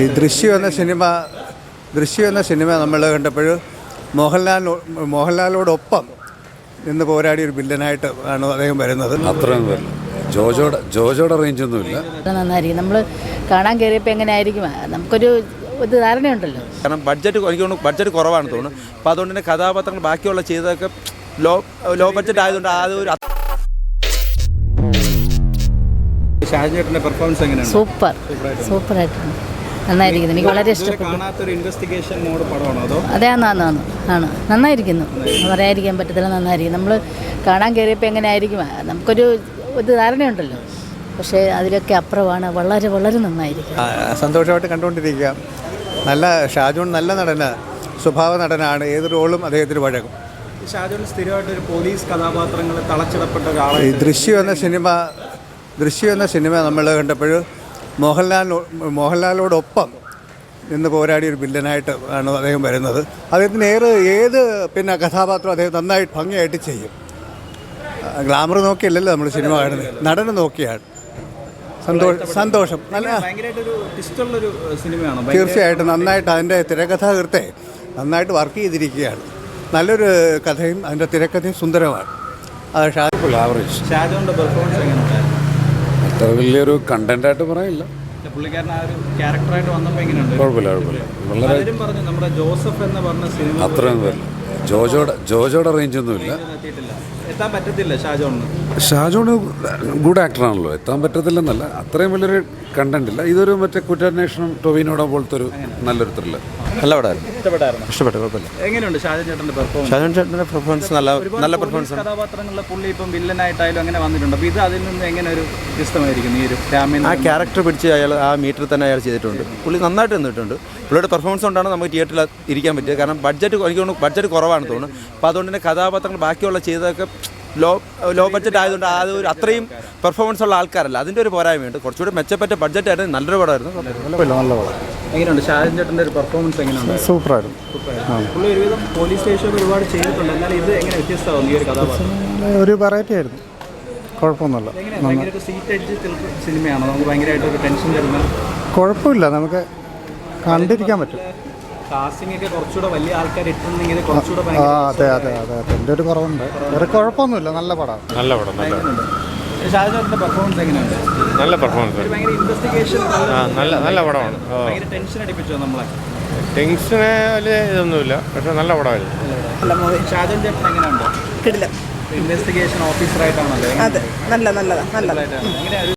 ഈ ദൃശ്യം എന്ന സിനിമ നമ്മൾ കണ്ടപ്പോൾ മോഹൻലാലിനോടൊപ്പം നിന്ന് പോരാടിയ ഒരു വില്ലനായിട്ട് ആണ് അദ്ദേഹം വരുന്നത്. അത്രയും വരില്ല. ജോജോയുടെ റേഞ്ചൊന്നുമില്ല. നന്നായിരിക്കും. നമ്മൾ കാണാൻ കയറിയപ്പോൾ എങ്ങനെ ആയിരിക്കും നമുക്കൊരു ധാരണയുണ്ടല്ലോ. കാരണം ബഡ്ജറ്റ് കുറവാണ് തോന്നുന്നു. അപ്പോൾ അതുകൊണ്ട് തന്നെ കഥാപാത്രങ്ങൾ ബാക്കിയുള്ള ചെയ്തതൊക്കെ ലോ ബഡ്ജറ്റ് ആയതുകൊണ്ട് അതൊരു ഷാജേട്ടൻ്റെ പെർഫോമൻസ് എങ്ങനെയാണ്? സൂപ്പറായിട്ടുണ്ട്. നന്നായിരിക്കുന്നു. എനിക്ക് വളരെ ഇഷ്ടപ്പെട്ടു. ഇൻവെസ്റ്റിഗേഷൻ മോഡ് പടമാണോ അതോ? അതെ, ആണ് നന്നായിരിക്കുന്നു. പറയാതിരിക്കാൻ പറ്റത്തില്ല. നന്നായിരിക്കും. നമ്മൾ കാണാൻ കയറിയപ്പോൾ എങ്ങനെ ആയിരിക്കും നമുക്കൊരു ധാരണയുണ്ടല്ലോ. പക്ഷേ അതിലൊക്കെ അപ്പുറമാണ്. വളരെ വളരെ നന്നായിരിക്കും. സന്തോഷമായിട്ട് കണ്ടുകൊണ്ടിരിക്കുക. ഷാജോൺ നല്ല നടന്, സ്വഭാവ നടനാണ്. ഏത് റോളും അദ്ദേഹത്തിന് വഴങ്ങും. ഷാജോൺ സ്ഥിരമായിട്ട് ഒരു പോലീസ് കഥാപാത്രങ്ങൾ തളച്ചിടപ്പെട്ട ഒരാളാണ്. ഈ ദൃശ്യം എന്ന സിനിമ നമ്മൾ കണ്ടപ്പോൾ മോഹൻലാലിനോടൊപ്പം നിന്ന് പോരാടിയ ഒരു വില്ലനായിട്ട് ആണ് അദ്ദേഹം വരുന്നത്. അദ്ദേഹത്തിന് ഏത് കഥാപാത്രം അദ്ദേഹം നന്നായിട്ട് ഭംഗിയായിട്ട് ചെയ്യും. ഗ്ലാമർ നോക്കിയല്ലല്ലോ നമ്മൾ സിനിമ കാണുന്നത്, നടന് നോക്കിയാണ്. സന്തോഷം. തീർച്ചയായിട്ടും നന്നായിട്ട് അതിൻ്റെ തിരക്കഥാകൃത്തെ നന്നായിട്ട് വർക്ക് ചെയ്തിരിക്കുകയാണ്. നല്ലൊരു കഥയും അതിൻ്റെ തിരക്കഥയും സുന്ദരമാണ്. അത് ഷാജോന്റെ പെർഫോമൻസ് എങ്ങനെയാണ്? അത്ര വലിയൊരു കണ്ടന്റായിട്ട് പറയില്ല. പുള്ളിക്കാരൻ ആ ഒരു ക്യാരക്ടറായിട്ട് വന്നപ്പോൾ എങ്ങനെയുണ്ട്? കുഴപ്പമില്ല. വളരെ പറഞ്ഞു നമ്മുടെ ജോസഫ് എന്ന് പറഞ്ഞ സിനിമ അത്രയും വരില്ല. ജോജോയുടെ റേഞ്ചൊന്നുമില്ല. എത്താൻ പറ്റത്തില്ല ഷാജോണ് ഗുഡ് ആക്ടറാണല്ലോ. എത്താൻ പറ്റത്തില്ലെന്നല്ല, അത്രയും വലിയൊരു കണ്ടന്റ് ഇല്ല. ഇതൊരു മറ്റേ കുറ്റാന്വേഷണം ടൊവിനോടെ പോലത്തെ ഒരു നല്ലൊരു ത്രില്ലർ. നല്ല പടമായിരുന്നു. ഇഷ്ടപ്പെട്ടു. കുഴപ്പമില്ല. എങ്ങനെയുണ്ട് ഷാജോൺ ചേട്ടൻ്റെ പെർഫോമൻസ്? നല്ല പെർഫോമൻസ്. കഥാപാത്രങ്ങളിലെ പുള്ളി ഇപ്പം വില്ലനായിട്ടായാലും അങ്ങനെ വന്നിട്ടുണ്ട്. അപ്പോൾ ഇത് അതിൽ നിന്ന് എങ്ങനെ ഒരു വ്യത്യസ്തമായിരിക്കും? ഈ ഒരു ആ ക്യാരക്ടർ പിടിച്ച് അയാൾ ആ മീറ്ററിൽ തന്നെ അയാൾ ചെയ്തിട്ടുണ്ട്. പുള്ളി നന്നായിട്ട് നിന്നിട്ടുണ്ട്. പുള്ളിയുടെ പെർഫോമൻസ് കൊണ്ടാണ് നമുക്ക് തിയേറ്ററിൽ ഇരിക്കാൻ പറ്റിയത്. കാരണം ബഡ്ജറ്റ് കുറവാണ് തോന്നുന്നു. അപ്പോൾ അതുകൊണ്ട് തന്നെ കഥാപാത്രങ്ങൾ ബാക്കിയുള്ള ചെയ്തതൊക്കെ ലോ ബഡ്ജറ്റ് ആയതുകൊണ്ട് അതൊരു അത്രയും പെർഫോമൻസ് ഉള്ള ആൾക്കാരല്ല. അതിൻ്റെ ഒരു പോരായ്മയുണ്ട്. കുറച്ചുകൂടി മെച്ചപ്പെട്ട ബഡ്ജറ്റ് ആയിരുന്നു. നല്ലൊരു പടമായിരുന്നു. നല്ല പടം. എങ്ങനെയുണ്ട് ഷാജൻ ചേട്ടൻ്റെ ഒരു പെർഫോമൻസ്? എങ്ങനെയുണ്ട്? സൂപ്പറായിരുന്നു. പുള്ളി ഒരുവിധം പോലീസ് സ്റ്റേഷൻ ഒരുപാട് ചെയ്തിട്ടുണ്ട്. എന്നാൽ ഇത് എങ്ങനെ വ്യത്യസ്തമാകും ഈ ഒരു കഥാപാത്രം? ഒരു വെറൈറ്റി ആയിരുന്നു. കുഴപ്പമൊന്നുമില്ല. ഭയങ്കര സീറ്റ് എഡ്ജ് സിനിമയാണോ? നമുക്ക് ഭയങ്കരമായിട്ട് ഒരു ടെൻഷൻ തരുന്ന? കുഴപ്പമില്ല, നമുക്ക് കണ്ടിരിക്കാൻ പറ്റും. കാസ്റ്റിംഗ് ഒക്കെ കുറച്ചുകൂടെ വലിയ ആൾക്കാർ ഇട്ടുണ്ടെങ്കിൽ കുറച്ചുകൂടെ അതെ എൻ്റെ ഒരു കുറവുണ്ട്. വേറെ കുഴപ്പമൊന്നുമില്ല. നല്ല പടം. ഷാജോന്റെ പെർഫോമൻസ് എങ്ങനെയുണ്ട്? നല്ല പെർഫോമൻസ്. ഭയങ്കര ഇൻവെസ്റ്റിഗേഷൻ നല്ല പടമാണ്. ഭയങ്കര ടെൻഷൻ അടിപ്പിച്ചോ നമ്മളെ? ടെൻഷന് വലിയ ഇതൊന്നുമില്ല, പക്ഷെ നല്ല പടമായിരുന്നു. ഷാജോൻ ചേട്ടൻ എങ്ങനെയുണ്ട്? കിടിലം. ഇൻവെസ്റ്റിഗേഷൻ ഓഫീസറായിട്ടാണല്ലോ. അതെ, നല്ലതാണ്. എങ്ങനെയാണ്